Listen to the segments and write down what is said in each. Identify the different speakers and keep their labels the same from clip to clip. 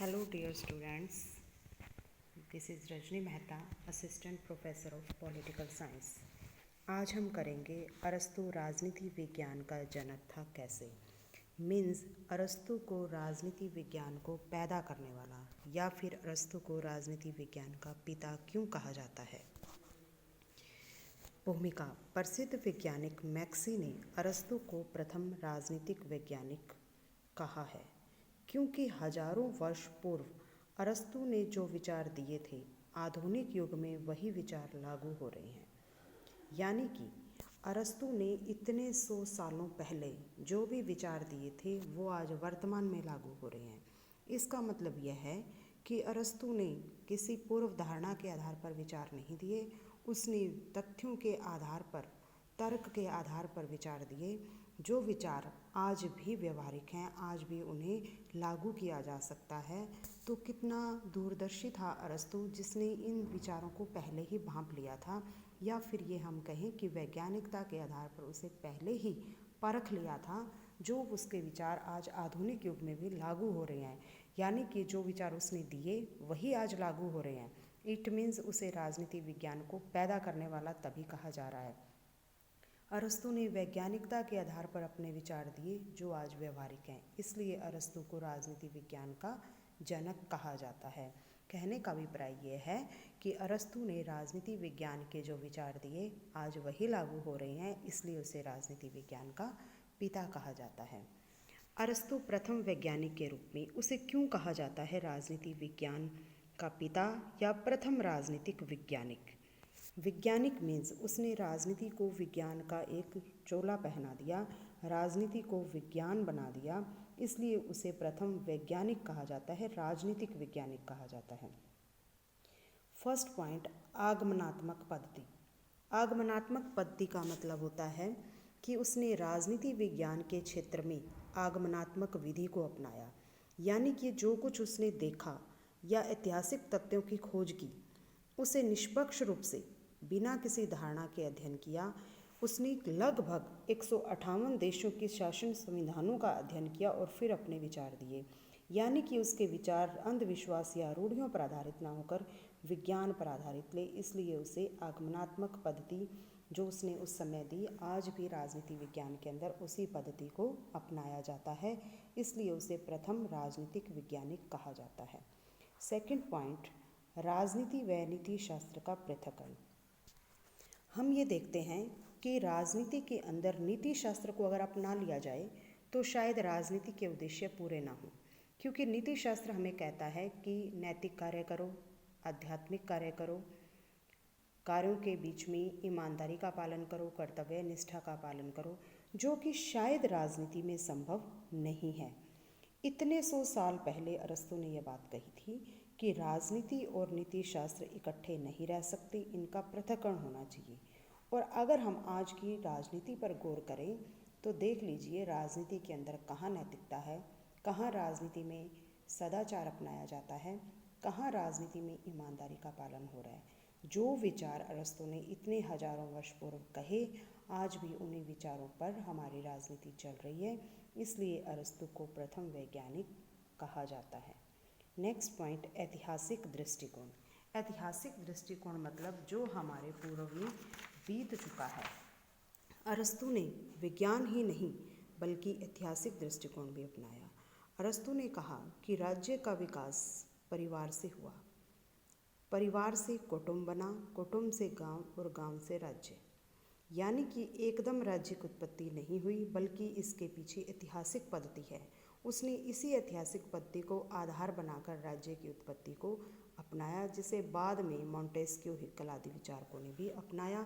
Speaker 1: Hello dear students, this is Rajni Mehta, assistant professor of political science. आज हम करेंगे अरस्तु राजनीति विज्ञान का जनक था कैसे। मीन्स अरस्तु को राजनीति विज्ञान को पैदा करने वाला या फिर अरस्तु को राजनीति विज्ञान का पिता क्यों कहा जाता है। भूमिका। प्रसिद्ध वैज्ञानिक मैक्सी ने अरस्तु को प्रथम राजनीतिक वैज्ञानिक कहा है क्योंकि हजारों वर्ष पूर्व अरस्तु ने जो विचार दिए थे आधुनिक युग में वही विचार लागू हो रहे हैं। यानी कि अरस्तु ने इतने 100 सालों पहले जो भी विचार दिए थे वो आज वर्तमान में लागू हो रहे हैं। इसका मतलब यह है कि अरस्तु ने किसी पूर्व धारणा के आधार पर विचार नहीं दिए, उसने तथ्यों के आधार पर, तर्क के आधार पर विचार दिए। जो विचार आज भी व्यवहारिक हैं, आज भी उन्हें लागू किया जा सकता है। तो कितना दूरदर्शी था अरस्तु, जिसने इन विचारों को पहले ही भांप लिया था, या फिर ये हम कहें कि वैज्ञानिकता के आधार पर उसे पहले ही परख लिया था। जो उसके विचार आज आधुनिक युग में भी लागू हो रहे हैं, यानी कि जो विचार उसने दिए वही आज लागू हो रहे हैं। इट मीन्स उसे राजनीति विज्ञान को पैदा करने वाला तभी कहा जा रहा है। अरस्तु ने वैज्ञानिकता के आधार पर अपने विचार दिए जो आज व्यवहारिक हैं, इसलिए अरस्तु को राजनीति विज्ञान का जनक कहा जाता है। कहने का अभिप्राय यह है कि अरस्तु ने राजनीति विज्ञान के जो विचार दिए आज वही लागू हो रहे हैं, इसलिए उसे राजनीति विज्ञान का पिता कहा जाता है। अरस्तु प्रथम वैज्ञानिक के रूप में उसे क्यों कहा जाता है राजनीति विज्ञान का पिता या प्रथम राजनीतिक वैज्ञानिक। वैज्ञानिक मीन्स उसने राजनीति को विज्ञान का एक चोला पहना दिया, राजनीति को विज्ञान बना दिया, इसलिए उसे प्रथम वैज्ञानिक कहा जाता है, राजनीतिक वैज्ञानिक कहा जाता है। फर्स्ट पॉइंट, आगमनात्मक पद्धति। आगमनात्मक पद्धति का मतलब होता है कि उसने राजनीति विज्ञान के क्षेत्र में आगमनात्मक विधि को अपनाया, यानी कि जो कुछ उसने देखा या ऐतिहासिक तथ्यों की खोज की उसे निष्पक्ष रूप से बिना किसी धारणा के अध्ययन किया। उसने लगभग 158 देशों के शासन संविधानों का अध्ययन किया और फिर अपने विचार दिए, यानी कि उसके विचार अंधविश्वास या रूढ़ियों पर आधारित ना होकर विज्ञान पर आधारित थे। इसलिए उसे आगमनात्मक पद्धति जो उसने उस समय दी आज भी राजनीति विज्ञान के अंदर उसी पद्धति को अपनाया जाता है, इसलिए उसे प्रथम राजनीतिक वैज्ञानिक कहा जाता है। सेकंड पॉइंट, राजनीति व नीति शास्त्र का पृथक्करण। हम ये देखते हैं कि राजनीति के अंदर नीति शास्त्र को अगर अपना लिया जाए तो शायद राजनीति के उद्देश्य पूरे ना हों, क्योंकि नीति शास्त्र हमें कहता है कि नैतिक कार्य करो, आध्यात्मिक कार्य करो, कार्यों के बीच में ईमानदारी का पालन करो, कर्तव्य निष्ठा का पालन करो, जो कि शायद राजनीति में संभव नहीं है। इतने 100 साल पहले अरस्तु ने यह बात कही थी कि राजनीति और नीति शास्त्र इकट्ठे नहीं रह सकते, इनका पृथक्करण होना चाहिए। और अगर हम आज की राजनीति पर गौर करें तो देख लीजिए राजनीति के अंदर कहाँ नैतिकता है, कहाँ राजनीति में सदाचार अपनाया जाता है, कहाँ राजनीति में ईमानदारी का पालन हो रहा है। जो विचार अरस्तु ने इतने हजारों वर्ष पूर्व कहे आज भी उन्हीं विचारों पर हमारी राजनीति चल रही है, इसलिए अरस्तु को प्रथम वैज्ञानिक कहा जाता है। नेक्स्ट पॉइंट, ऐतिहासिक दृष्टिकोण। ऐतिहासिक दृष्टिकोण मतलब जो हमारे पूर्व में बीत चुका है। अरस्तु ने विज्ञान ही नहीं बल्कि ऐतिहासिक दृष्टिकोण भी अपनाया। अरस्तु ने कहा कि राज्य का विकास परिवार से हुआ, परिवार से कुटुंब बना, कुटुंब से गांव और गांव से राज्य, यानी कि एकदम राज्य की उत्पत्ति नहीं हुई बल्कि इसके पीछे ऐतिहासिक पद्धति है। उसने इसी ऐतिहासिक पद्धति को आधार बनाकर राज्य की उत्पत्ति को अपनाया, जिसे बाद में मॉन्टेस्क्यू, हिक्कल आदि विचारकों ने भी अपनाया।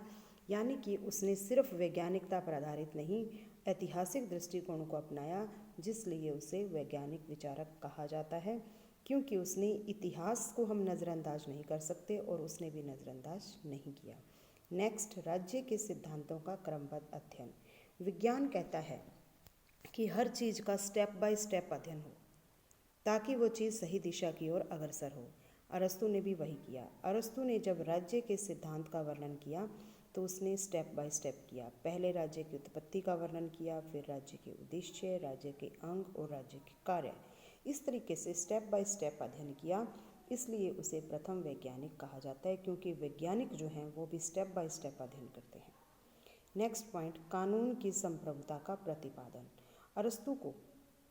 Speaker 1: यानी कि उसने सिर्फ वैज्ञानिकता पर आधारित नहीं ऐतिहासिक दृष्टिकोण को अपनाया, जिसलिए उसे वैज्ञानिक विचारक कहा जाता है, क्योंकि उसने इतिहास को हम नज़रअंदाज नहीं कर सकते और उसने भी नज़रअंदाज नहीं किया। नेक्स्ट, राज्य के सिद्धांतों का क्रमबद्ध अध्ययन। विज्ञान कहता है कि हर चीज़ का स्टेप बाय स्टेप अध्ययन हो ताकि वो चीज़ सही दिशा की ओर अग्रसर हो। अरस्तु ने भी वही किया। अरस्तु ने जब राज्य के सिद्धांत का वर्णन किया तो उसने स्टेप बाय स्टेप किया। पहले राज्य की उत्पत्ति का वर्णन किया, फिर राज्य के उद्देश्य, राज्य के अंग और राज्य के कार्य। इस तरीके से स्टेप बाय स्टेप अध्ययन किया, इसलिए उसे प्रथम वैज्ञानिक कहा जाता है, क्योंकि वैज्ञानिक जो हैं वो भी स्टेप बाय स्टेप अध्ययन करते हैं। नेक्स्ट पॉइंट, कानून की संप्रभुता का प्रतिपादन। अरस्तु को,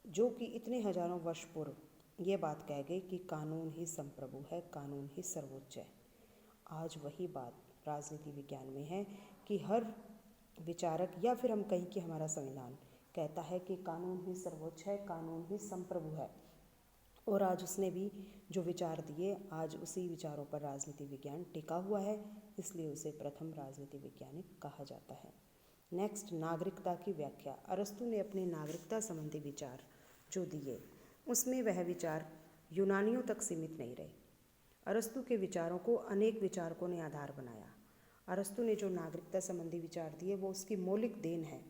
Speaker 1: जो कि इतने हजारों वर्ष पूर्व ये बात कह गए कि कानून ही संप्रभु है, कानून ही सर्वोच्च है, आज वही बात राजनीति विज्ञान में है कि हर विचारक या फिर हम कहें कि हमारा संविधान कहता है कि कानून ही सर्वोच्च है, कानून ही संप्रभु है। और आज उसने भी जो विचार दिए, आज उसी विचारों पर राजनीति विज्ञान टिका हुआ है, इसलिए उसे प्रथम राजनीति वैज्ञानिक कहा जाता है। नेक्स्ट, नागरिकता की व्याख्या। अरस्तु ने अपने नागरिकता संबंधी विचार जो दिए, उसमें वह विचार यूनानियों तक सीमित नहीं रहे। अरस्तु के विचारों को अनेक विचारकों ने आधार बनाया। अरस्तु ने जो नागरिकता संबंधी विचार दिए वो उसकी मौलिक देन है,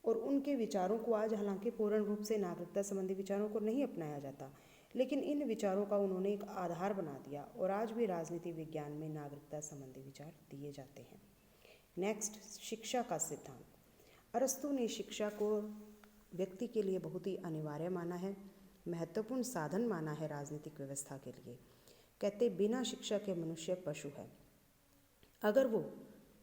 Speaker 1: और उनके विचारों को आज हालांकि पूर्ण रूप से नागरिकता संबंधी विचारों को नहीं अपनाया जाता, लेकिन इन विचारों का उन्होंने एक आधार बना दिया, और आज भी राजनीति विज्ञान में नागरिकता संबंधी विचार दिए जाते हैं। नेक्स्ट, शिक्षा का सिद्धांत। अरस्तु ने शिक्षा को व्यक्ति के लिए बहुत ही अनिवार्य माना है, महत्वपूर्ण साधन माना है राजनीतिक व्यवस्था के लिए। कहते बिना शिक्षा के मनुष्य पशु है। अगर वो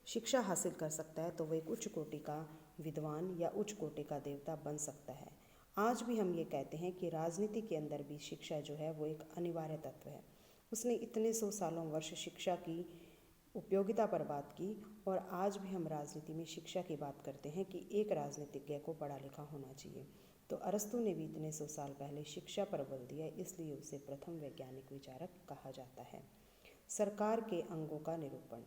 Speaker 1: शिक्षा हासिल कर सकता है तो वह एक उच्च कोटि का विद्वान या उच्च कोटि का देवता बन सकता है। आज भी हम ये कहते हैं कि राजनीति के अंदर भी शिक्षा जो है वो एक अनिवार्य तत्व है। उसने इतने 100 सालों वर्ष शिक्षा की उपयोगिता पर बात की, और आज भी हम राजनीति में शिक्षा की बात करते हैं कि एक राजनीतिज्ञ को पढ़ा लिखा होना चाहिए। तो अरस्तु ने भी इतने 100 साल पहले शिक्षा पर बल दिया, इसलिए उसे प्रथम वैज्ञानिक विचारक कहा जाता है। सरकार के अंगों का निरूपण।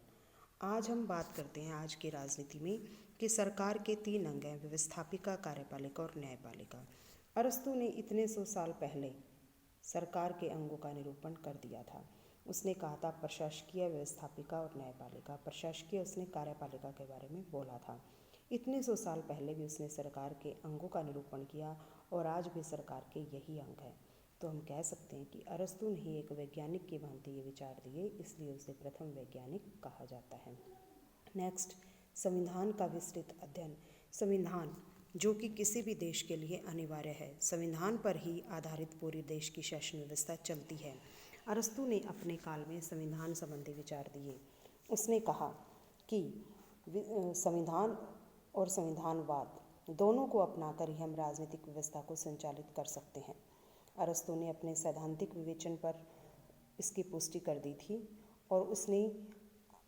Speaker 1: आज हम बात करते हैं आज की राजनीति में कि सरकार के 3 अंग हैं, व्यवस्थापिका, कार्यपालिका और न्यायपालिका। अरस्तु ने इतने 100 साल पहले सरकार के अंगों का निरूपण कर दिया था। उसने कहा था प्रशासकीय, व्यवस्थापिका और न्यायपालिका। प्रशासकीय उसने कार्यपालिका के बारे में बोला था। इतने 100 साल पहले भी उसने सरकार के अंगों का निरूपण किया, और आज भी सरकार के यही अंग हैं। तो हम कह सकते हैं कि अरस्तु ने ही एक वैज्ञानिक की भांति ये विचार दिए, इसलिए उसे प्रथम वैज्ञानिक कहा जाता है। नेक्स्ट, संविधान का विस्तृत अध्ययन। संविधान जो कि किसी भी देश के लिए अनिवार्य है, संविधान पर ही आधारित पूरी देश की शासन व्यवस्था चलती है। अरस्तु ने अपने काल में संविधान संबंधी विचार दिए। उसने कहा कि संविधान और संविधानवाद दोनों को अपनाकर ही हम राजनीतिक व्यवस्था को संचालित कर सकते हैं। अरस्तु ने अपने सैद्धांतिक विवेचन पर इसकी पुष्टि कर दी थी, और उसने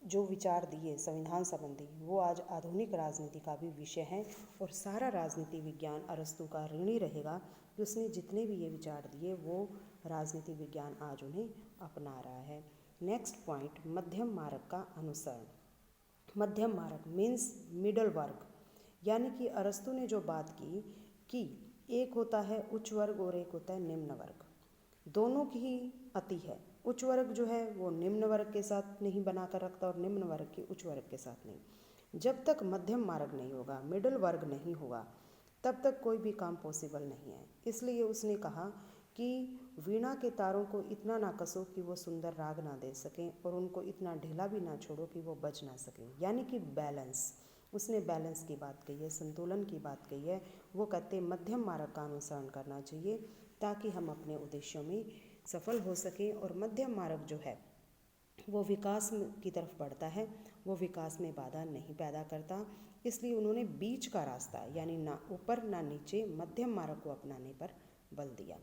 Speaker 1: जो विचार दिए संविधान संबंधी वो आज आधुनिक राजनीति का भी विषय है, और सारा राजनीति विज्ञान अरस्तु का ऋणी रहेगा कि उसने जितने भी ये विचार दिए वो राजनीति विज्ञान आज उन्हें अपना रहा है। नेक्स्ट पॉइंट, मध्यम मार्ग का अनुसरण। मध्यम मार्ग मीन्स मिडल वर्ग, यानी कि अरस्तु ने जो बात की कि एक होता है उच्च वर्ग और एक होता है निम्न वर्ग, दोनों की ही अति है। उच्च वर्ग जो है वो निम्न वर्ग के साथ नहीं बनाकर रखता, और निम्न वर्ग की उच्च वर्ग के साथ नहीं। जब तक मध्यम मार्ग नहीं होगा, मिडल वर्ग नहीं होगा, तब तक कोई भी काम पॉसिबल नहीं है। इसलिए उसने कहा कि वीणा के तारों को इतना ना कसो कि वो सुंदर राग ना दे सकें, और उनको इतना ढीला भी ना छोड़ो कि वो बज ना सकें, यानी कि बैलेंस। उसने बैलेंस की बात कही है, संतुलन की बात कही है। वो कहते हैं मध्यम मार्ग का अनुसरण करना चाहिए ताकि हम अपने उद्देश्यों में सफल हो सकें। और मध्यम मार्ग जो है वो विकास की तरफ बढ़ता है, वो विकास में बाधा नहीं पैदा करता। इसलिए उन्होंने बीच का रास्ता, यानी ना ऊपर ना नीचे, मध्यम मार्ग को अपनाने पर बल दिया,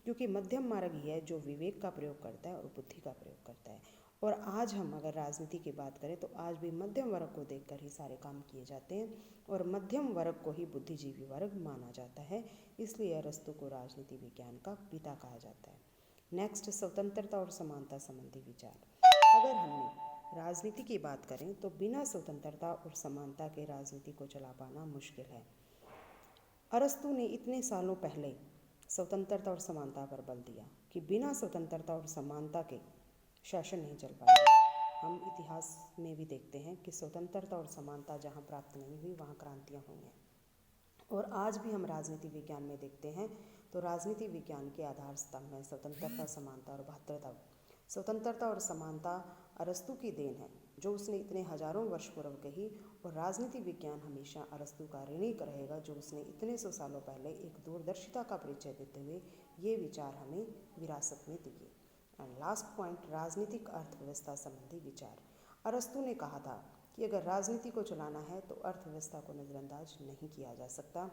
Speaker 1: क्योंकि मध्यम मार्ग ही है जो विवेक का प्रयोग करता है और बुद्धि का प्रयोग करता है। और आज हम अगर राजनीति की बात करें तो आज भी मध्यम वर्ग को देखकर ही सारे काम किए जाते हैं, और मध्यम वर्ग को ही बुद्धिजीवी वर्ग माना जाता है। इसलिए अरस्तु को राजनीति विज्ञान का पिता कहा जाता है। नेक्स्ट, स्वतंत्रता और समानता संबंधी विचार। अगर हमने राजनीति की बात करें तो बिना स्वतंत्रता और समानता के राजनीति को चला पाना मुश्किल है। अरस्तु ने इतने सालों पहले स्वतंत्रता और समानता पर बल दिया कि बिना स्वतंत्रता और समानता के शासन नहीं चल पाएगा। हम इतिहास में भी देखते हैं कि स्वतंत्रता और समानता जहाँ प्राप्त नहीं हुई वहाँ क्रांतियाँ हुई हैं। और आज भी हम राजनीति विज्ञान में देखते हैं तो राजनीति विज्ञान के आधार स्तंभ हैं स्वतंत्रता, समानता और भ्रातृत्व। स्वतंत्रता और समानता अरस्तु की देन है, जो उसने इतने हजारों वर्ष पूर्व कही, और राजनीति विज्ञान हमेशा अरस्तु का ऋणी रहेगा, जो उसने इतने सौ सालों पहले एक दूरदर्शिता का परिचय देते हुए ये विचार हमें विरासत में दिए। एंड लास्ट पॉइंट, राजनीतिक अर्थव्यवस्था संबंधी विचार। अरस्तु ने कहा था कि अगर राजनीति को चलाना है तो अर्थव्यवस्था को नज़रअंदाज नहीं किया जा सकता,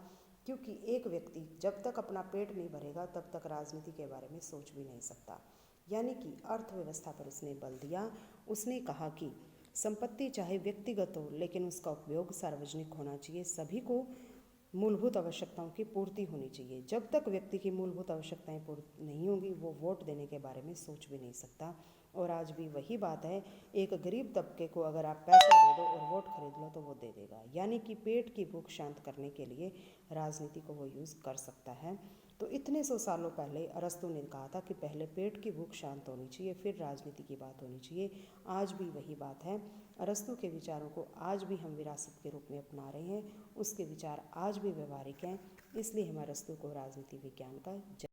Speaker 1: क्योंकि एक व्यक्ति जब तक अपना पेट नहीं भरेगा तब तक राजनीति के बारे में सोच भी नहीं सकता। यानी कि अर्थव्यवस्था पर उसने बल दिया। उसने कहा कि संपत्ति चाहे व्यक्तिगत हो, लेकिन उसका उपयोग सार्वजनिक होना चाहिए, सभी को मूलभूत आवश्यकताओं की पूर्ति होनी चाहिए। जब तक व्यक्ति की मूलभूत आवश्यकताएं पूर्ति नहीं होंगी, वो वोट देने के बारे में सोच भी नहीं सकता। और आज भी वही बात है, एक गरीब तबके को अगर आप पैसा दे दो और वोट खरीद लो तो वो दे देगा। यानी कि पेट की भूख शांत करने के लिए राजनीति को वो यूज़ कर सकता है। तो इतने सौ सालों पहले अरस्तु ने कहा था कि पहले पेट की भूख शांत होनी चाहिए, फिर राजनीति की बात होनी चाहिए। आज भी वही बात है। अरस्तु के विचारों को आज भी हम विरासत के रूप में अपना रहे हैं। उसके विचार आज भी व्यवहारिक हैं, इसलिए हम अरस्तु को राजनीति विज्ञान का